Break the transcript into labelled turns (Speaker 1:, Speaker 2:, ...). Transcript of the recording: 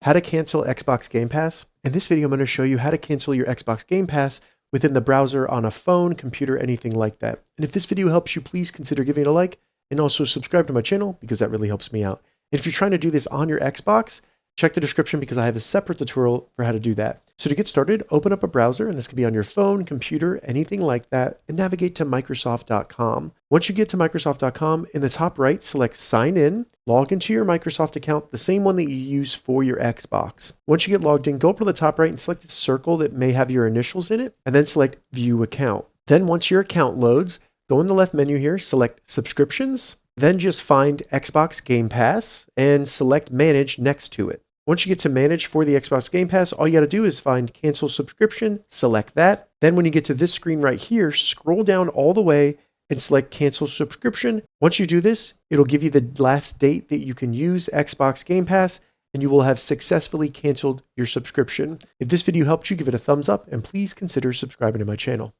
Speaker 1: how to cancel Xbox Game Pass. In this video, I'm going to show you how to cancel your Xbox Game Pass within the browser on a phone, computer, anything like that. And if this video helps you, please consider giving it a like and also subscribe to my channel because that really helps me out. And if you're trying to do this on your Xbox, check the description because I have a separate tutorial for how to do that. So to get started, open up a browser, and this can be on your phone, computer, anything like that, and navigate to Microsoft.com. Once you get to Microsoft.com, in the top right, select Sign In, log into your Microsoft account, the same one that you use for your Xbox. Once you get logged in, go up to the top right and select the circle that may have your initials in it, and then select View Account. Then once your account loads, go in the left menu here, select Subscriptions, then just find Xbox Game Pass and select Manage next to it. Once you get to Manage for the Xbox Game Pass, all you got to do is find Cancel Subscription, select that. Then when you get to this screen right here, scroll down all the way and select Cancel Subscription. Once you do this, it'll give you the last date that you can use Xbox Game Pass, and you will have successfully canceled your subscription. If this video helped you, give it a thumbs up, and please consider subscribing to my channel.